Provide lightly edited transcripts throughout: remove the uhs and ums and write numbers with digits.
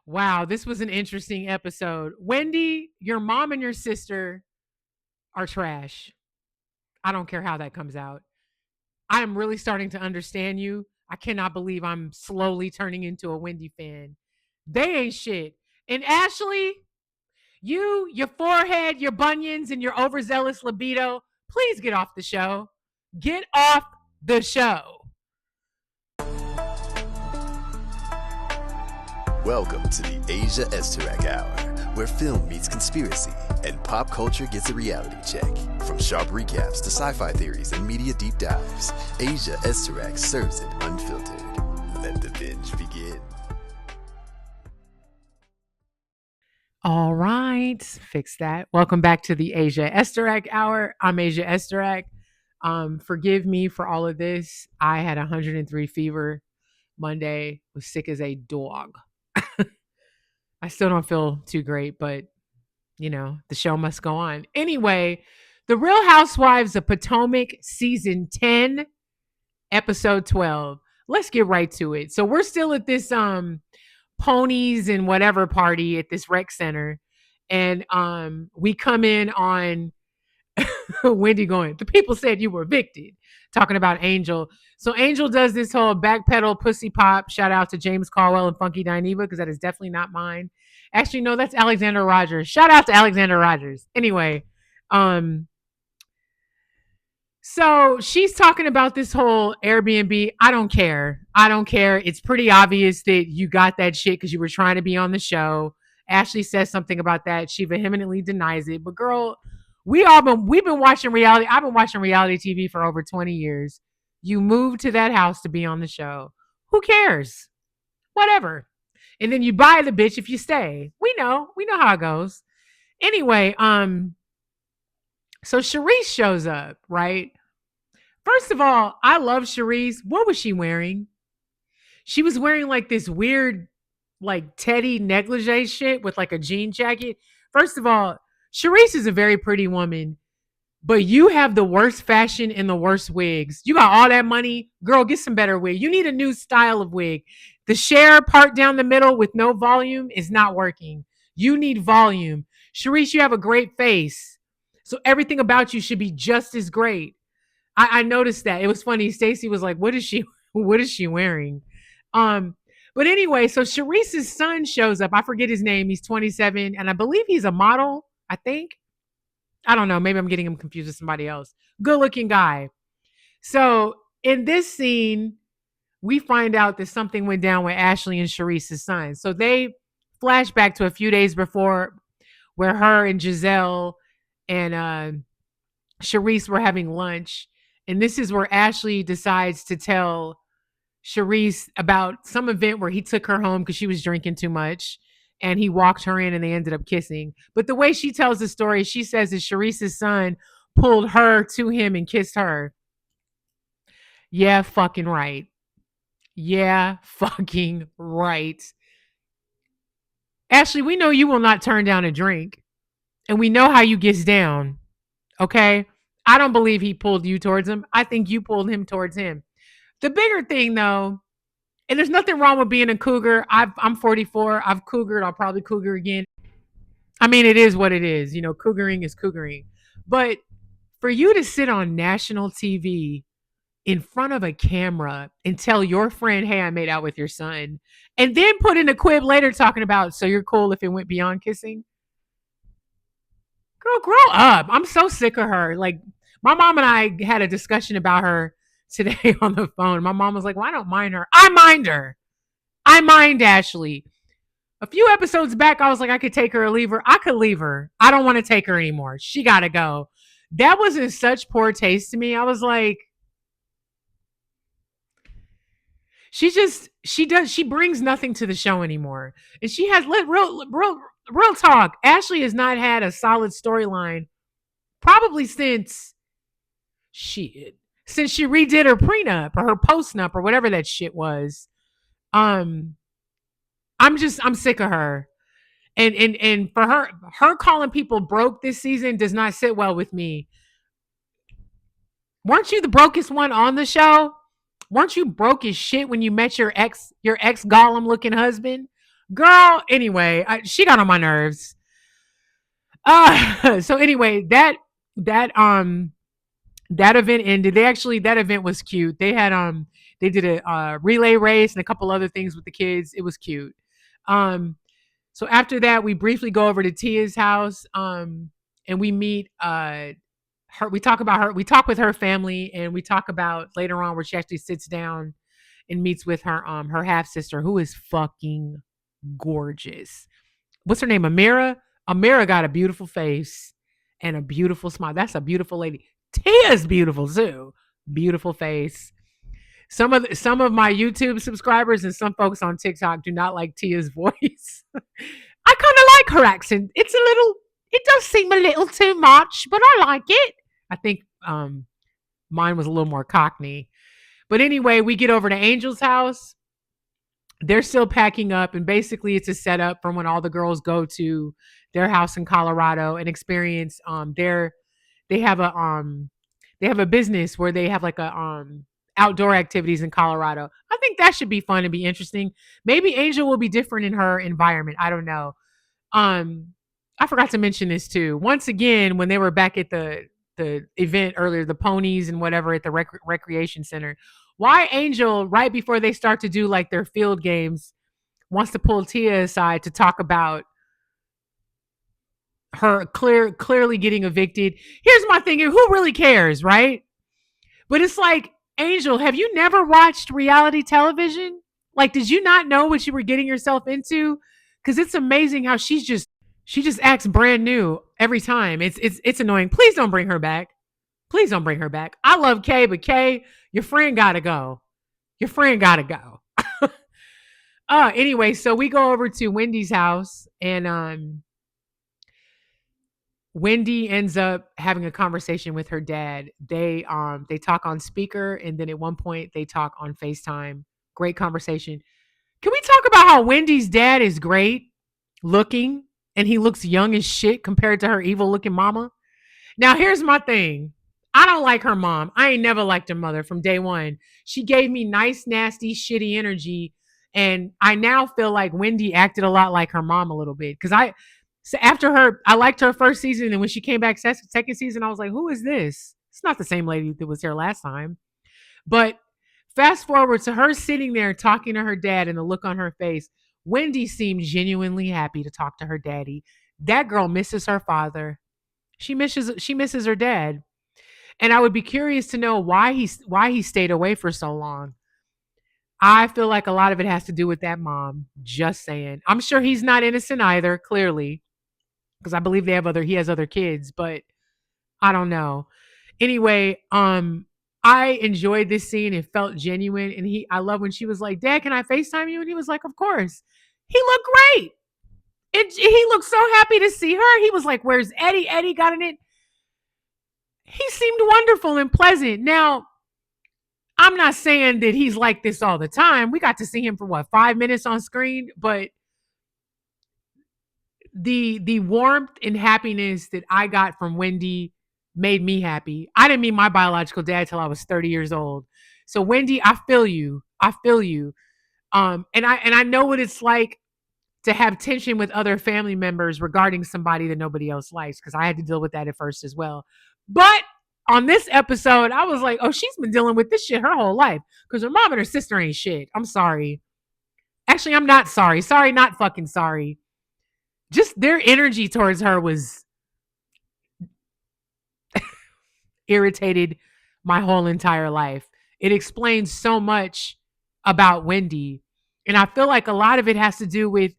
Wow, this was an interesting episode. Wendy, your mom and your sister are trash. I don't care how that comes out. I am really starting to understand you. I cannot believe I'm slowly turning into a Wendy fan. They ain't shit. And Ashley, you, your forehead, your bunions, and your overzealous libido, please get off the show. Get off the show. Welcome to the Asia Esterak Hour, where film meets conspiracy and pop culture gets a reality check. From sharp recaps to sci-fi theories and media deep dives, Asia Esterak serves it unfiltered. Let the binge begin. All right, fix that. Welcome back to the Asia Esterak Hour. I'm Asia Esterak. Forgive me for all of this. I had 103 fever Monday, was sick as a dog. I still don't feel too great, but the show must go on. Anyway, The Real Housewives of Potomac season 10, episode 12. Let's get right to it. So we're still at this ponies and whatever party at this rec center, and we come in on Wendy going, the people said you were evicted, talking about Angel. So Angel does this whole backpedal pussy pop. Shout out to James Caldwell and Funky Dineva, because that is definitely not mine. Actually, no, that's Alexander Rogers. Shout out to Alexander Rogers. Anyway, so she's talking about this whole Airbnb. I don't care. I don't care. It's pretty obvious that you got that shit because you were trying to be on the show. Ashley says something about that. She vehemently denies it. But girl, we've been watching reality. I've been watching reality TV for over 20 years. You moved to that house to be on the show. Who cares? Whatever. And then you buy the bitch if you stay. We know how it goes. Anyway, so Charisse shows up, right? First of all, I love Charisse. What was she wearing? She was wearing like this weird, like teddy negligee shit with like a jean jacket. First of all, Charisse is a very pretty woman, but you have the worst fashion and the worst wigs. You got all that money. Girl, get some better wig. You need a new style of wig. The share part down the middle with no volume is not working. You need volume. Charisse, you have a great face. So everything about you should be just as great. I noticed that. It was funny. Stacey was like, what is she wearing? But anyway, so Charisse's son shows up. I forget his name. He's 27, and I believe he's a model, I think. I don't know. Maybe I'm getting him confused with somebody else. Good looking guy. So in this scene, we find out that something went down with Ashley and Charisse's son. So they flash back to a few days before, where her and Giselle and Charisse were having lunch. And this is where Ashley decides to tell Charisse about some event where he took her home because she was drinking too much, and he walked her in and they ended up kissing. But the way she tells the story, she says that Charisse's son pulled her to him and kissed her. Yeah, fucking right. Yeah, fucking right. Ashley, we know you will not turn down a drink, and we know how you gets down. Okay? I don't believe he pulled you towards him. I think you pulled him towards him. The bigger thing, though, and there's nothing wrong with being a cougar. I'm 44. I've cougared. I'll probably cougar again. I mean, it is what it is. Cougaring is cougaring. But for you to sit on national TV in front of a camera and tell your friend, hey, I made out with your son, and then put in a quib later talking about, so you're cool if it went beyond kissing. Girl, grow up. I'm so sick of her. Like, my mom and I had a discussion about her today on the phone. My mom was like, well, I don't mind her. I mind her. I mind Ashley. A few episodes back, I was like, I could take her or leave her. I could leave her. I don't want to take her anymore. She got to go. That was in such poor taste to me. I was like, she brings nothing to the show anymore. And she has real talk. Ashley has not had a solid storyline probably since she redid her prenup or her postnup or whatever that shit was. I'm sick of her. And for her calling people broke this season does not sit well with me. Weren't you the brokest one on the show? Weren't you broke as shit when you met your ex Gollum looking husband? Girl, anyway, she got on my nerves. So anyway, that that event ended. They actually that event was cute. They did a relay race and a couple other things with the kids. It was cute. Um so after that we briefly go over to Tia's house and we meet her we talk about her we talk with her family and we talk about later on where she actually sits down and meets with her half sister who is fucking gorgeous. What's her name? Amira. Amira got a beautiful face and a beautiful smile. That's a beautiful lady. Tia's beautiful too. Beautiful face. Some of my YouTube subscribers and some folks on TikTok do not like Tia's voice. I kind of like her accent. It's a little. It does seem a little too much, but I like it. I think mine was a little more Cockney. But anyway, we get over to Angel's house. They're still packing up, and basically, it's a setup from when all the girls go to their house in Colorado and experience their they have a they have a business where they have like a outdoor activities in Colorado. I think that should be fun and be interesting. Maybe Angel will be different in her environment. I don't know. Um, I forgot to mention this too. Once again, when they were back at the event earlier, the ponies and whatever at the recreation center, why Angel right before they start to do like their field games wants to pull Tia aside to talk about her clearly getting evicted. Here's my thing: who really cares, right? But it's like, Angel, have you never watched reality television? Like, did you not know what you were getting yourself into? Because it's amazing how she just acts brand new every time. It's annoying. Please don't bring her back. Please don't bring her back. I love Kay, but Kay, your friend gotta go. Your friend gotta go. Anyway, so we go over to Wendy's house and Wendy ends up having a conversation with her dad. They talk on speaker and then at one point they talk on FaceTime. Great conversation. Can we talk about how Wendy's dad is great looking and he looks young as shit compared to her evil looking mama? Now here's my thing. I don't like her mom. I ain't never liked her mother from day one. She gave me nice, nasty, shitty energy. And I now feel like Wendy acted a lot like her mom a little bit. Cause so after her, I liked her first season. And when she came back second season, I was like, who is this? It's not the same lady that was here last time. But fast forward to her sitting there talking to her dad and the look on her face. Wendy seemed genuinely happy to talk to her daddy. That girl misses her father. She misses her dad. And I would be curious to know why he stayed away for so long. I feel like a lot of it has to do with that mom. Just saying. I'm sure he's not innocent either, clearly, because I believe he has other kids, but I don't know. Anyway, I enjoyed this scene. It felt genuine, and I love when she was like, "Dad, can I FaceTime you?" And he was like, "Of course." He looked great. He looked so happy to see her. He was like, "Where's Eddie?" Eddie got in it. He seemed wonderful and pleasant. Now, I'm not saying that he's like this all the time. We got to see him for what, 5 minutes on screen, but the warmth and happiness that I got from Wendy made me happy. I didn't meet my biological dad till I was 30 years old. So Wendy, I feel you. I feel you. And I know what it's like to have tension with other family members regarding somebody that nobody else likes because I had to deal with that at first as well. But on this episode, I was like, oh, she's been dealing with this shit her whole life because her mom and her sister ain't shit. I'm sorry. Actually, I'm not sorry. Sorry, not fucking sorry. Just their energy towards her was irritated my whole entire life. It explains so much about Wendy. And I feel like a lot of it has to do with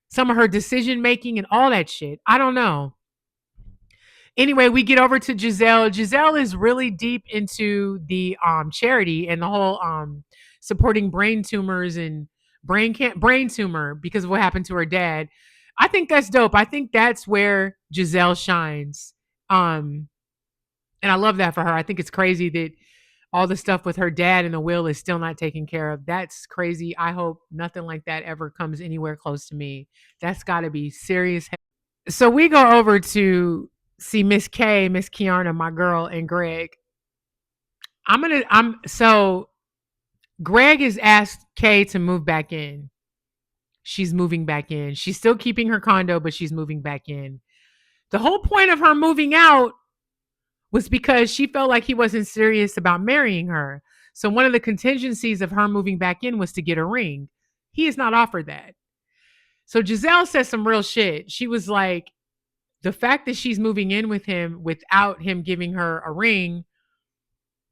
some of her decision making and all that shit. I don't know. Anyway, we get over to Giselle. Giselle is really deep into the charity and the whole supporting brain tumors and brain tumor because of what happened to her dad. I think that's dope. I think that's where Giselle shines. And I love that for her. I think it's crazy that all the stuff with her dad and the will is still not taken care of. That's crazy. I hope nothing like that ever comes anywhere close to me. That's got to be serious. So we go over to see Miss K, Miss Kiana, my girl, and Greg. So Greg has asked Kay to move back in. she's moving back in. She's still keeping her condo, but she's moving back in. The whole point of her moving out was because she felt like he wasn't serious about marrying her. So one of the contingencies of her moving back in was to get a ring. He has not offered that. So Giselle says some real shit. She was like, the fact that she's moving in with him without him giving her a ring,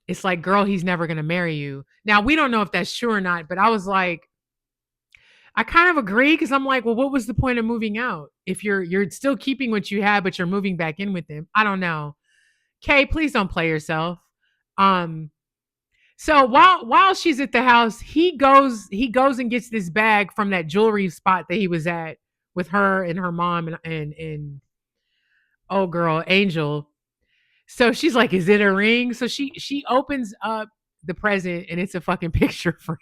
it's like, girl, he's never going to marry you. Now, we don't know if that's true or not, but I was like, I kind of agree because I'm like, well, what was the point of moving out if you're still keeping what you have, but you're moving back in with him? I don't know. Kay, please don't play yourself. Um, so while she's at the house, he goes and gets this bag from that jewelry spot that he was at with her and her mom and oh girl, Angel. So she's like, "Is it a ring?" So she opens up the present and it's a fucking picture frame.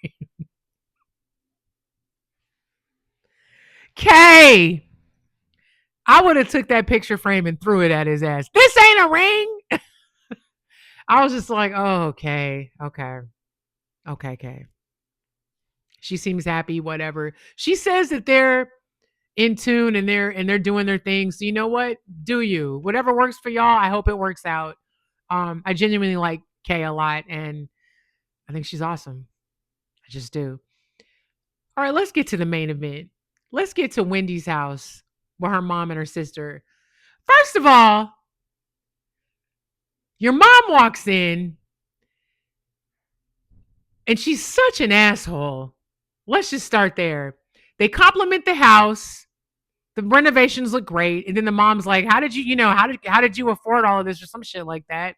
Kay, I would have took that picture frame and threw it at his ass. This ain't a ring. I was just like, oh, okay, okay, okay, okay. She seems happy, whatever. She says that they're in tune and they're doing their thing. So you know what? Do you? Whatever works for y'all, I hope it works out. I genuinely like Kay a lot and I think she's awesome. I just do. All right, let's get to the main event. Let's get to Wendy's house with her mom and her sister. First of all, your mom walks in and she's such an asshole. Let's just start there. They compliment the house. The renovations look great. And then the mom's like, how did how did you afford all of this or some shit like that?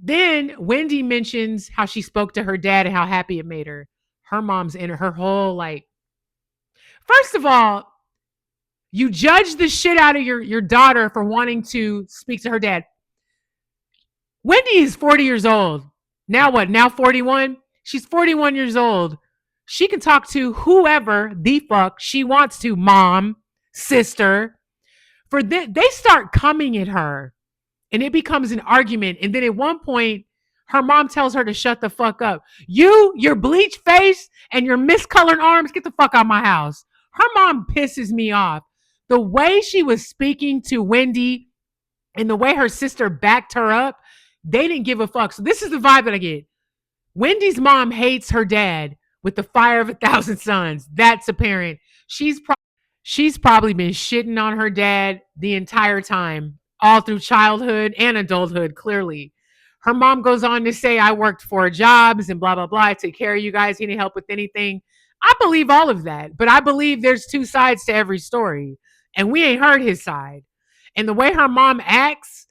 Then Wendy mentions how she spoke to her dad and how happy it made her. Her mom's in her whole like, first of all, you judge the shit out of your daughter for wanting to speak to her dad. Wendy is 40 years old. Now what? Now 41? She's 41 years old. She can talk to whoever the fuck she wants to, mom, sister. They start coming at her and it becomes an argument. And then at one point, her mom tells her to shut the fuck up. Your bleach face and your miscolored arms, get the fuck out of my house. Her mom pisses me off. The way she was speaking to Wendy and the way her sister backed her up, they didn't give a fuck. So this is the vibe that I get. Wendy's mom hates her dad with the fire of 1,000 suns. That's apparent. She's probably been shitting on her dad the entire time, all through childhood and adulthood, clearly. Her mom goes on to say, I worked 4 jobs and blah, blah, blah. I take care of you guys. He didn't help with anything. I believe all of that, but I believe there's 2 sides to every story, and we ain't heard his side. And the way her mom acts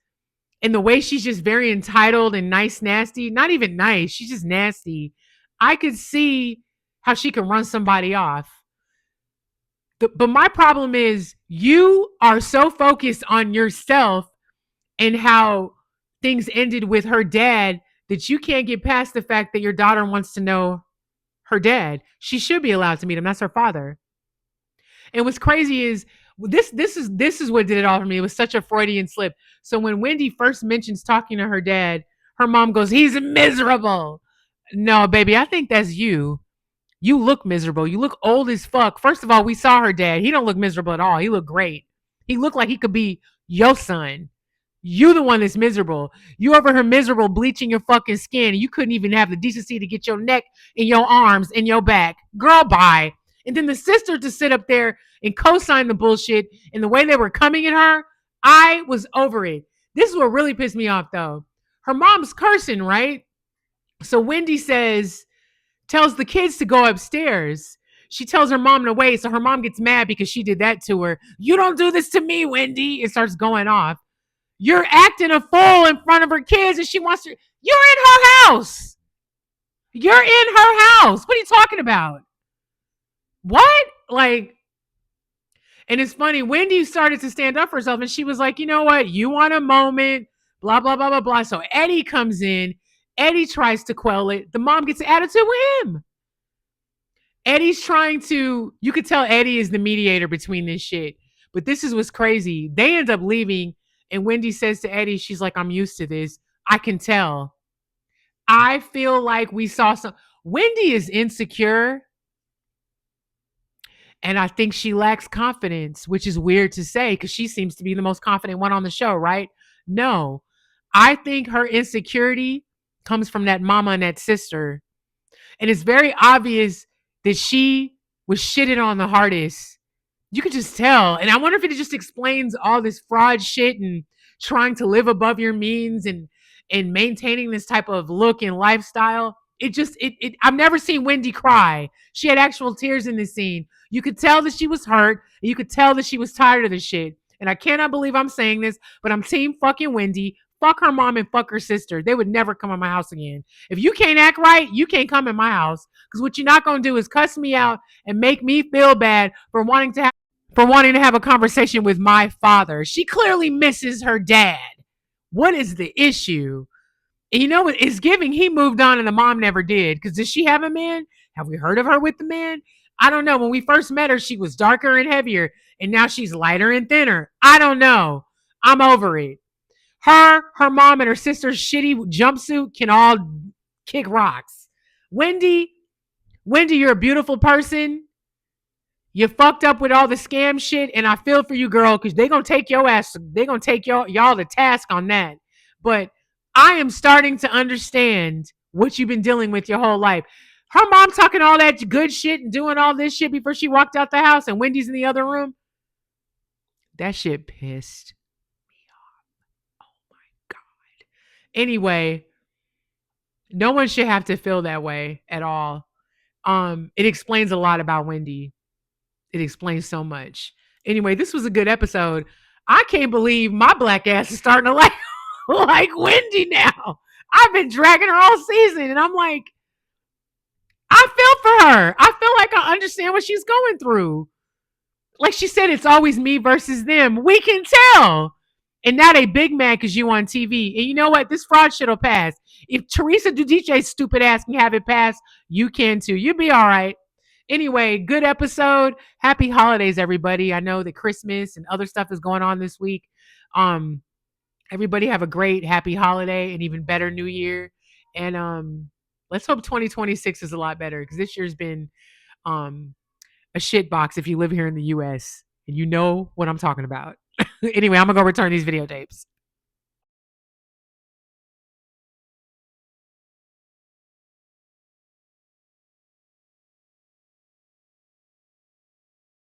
and the way she's just very entitled and nice, nasty, not even nice, she's just nasty. I could see how she can run somebody off. But my problem is you are so focused on yourself and how things ended with her dad that you can't get past the fact that your daughter wants to know her dad. She should be allowed to meet him. That's her father. And what's crazy is this is what did it all for me. It was such a Freudian slip. So when Wendy first mentions talking to her dad, her mom goes, "He's miserable." No, baby, I think that's you. You look miserable. You look old as fuck. First of all, we saw her dad. He don't look miserable at all. He looked great. He looked like he could be your son. You the one that's miserable. You over here miserable bleaching your fucking skin. You couldn't even have the decency to get your neck and your arms and your back. Girl, bye. And then the sister to sit up there and co-sign the bullshit and the way they were coming at her, I was over it. This is what really pissed me off though. Her mom's cursing, right? So Wendy tells the kids to go upstairs. She tells her mom to wait. So her mom gets mad because she did that to her. You don't do this to me, Wendy. It starts going off. You're acting a fool in front of her kids and she wants to. You're in her house. You're in her house. What are you talking about? What? Like, and it's funny. Wendy started to stand up for herself and she was like, you know what? You want a moment, blah, blah, blah, blah, blah. So Eddie comes in. Eddie tries to quell it. The mom gets an attitude with him. Eddie's trying to, you could tell Eddie is the mediator between this shit. But this is what's crazy. They end up leaving, and Wendy says to Eddie, she's like, I'm used to this. I can tell. I feel like we saw some. Wendy is insecure. And I think she lacks confidence, which is weird to say because she seems to be the most confident one on the show, right? No, I think her insecurity comes from that mama and that sister. And it's very obvious that she was shitted on the hardest. You could just tell. And I wonder if it just explains all this fraud shit and trying to live above your means and maintaining this type of look and lifestyle. It I've never seen Wendy cry. She had actual tears in this scene. You could tell that she was hurt. You could tell that she was tired of the shit. And I cannot believe I'm saying this, but I'm team fucking Wendy. Fuck her mom and fuck her sister. They would never come in my house again. If you can't act right, you can't come in my house. Because what you're not gonna do is cuss me out and make me feel bad for wanting to have a conversation with my father. She clearly misses her dad. What is the issue? And you know what? It's giving he moved on and the mom never did. Because does she have a man? Have we heard of her with the man? I don't know. When we first met her, she was darker and heavier, and now she's lighter and thinner. I don't know. I'm over it. Her mom, and her sister's shitty jumpsuit can all kick rocks. Wendy, Wendy, you're a beautiful person. You fucked up with all the scam shit, and I feel for you, girl, because they gonna take your ass. They gonna take y'all to task on that. But I am starting to understand what you've been dealing with your whole life. Her mom talking all that good shit and doing all this shit before she walked out the house, and Wendy's in the other room. That shit pissed me off. Oh my god. Anyway, no one should have to feel that way at all. It explains a lot about Wendy. It explains so much. Anyway, this was a good episode. I can't believe my black ass is starting to like Wendy now. I've been dragging her all season, and I'm like, I feel for her. I feel like I understand what she's going through. Like she said, it's always me versus them. We can tell. And now they big mad because you on TV. And you know what? This fraud shit will pass. If Teresa Giudices's stupid ass can have it pass, you can too. You'll be all right. Anyway, good episode. Happy holidays, everybody. I know that Christmas and other stuff is going on this week. Um, Everybody have a great, happy holiday and even better New Year. And let's hope 2026 is a lot better because this year's been um a shit box if you live here in the US and you know what I'm talking about. Anyway, I'm gonna go return these videotapes.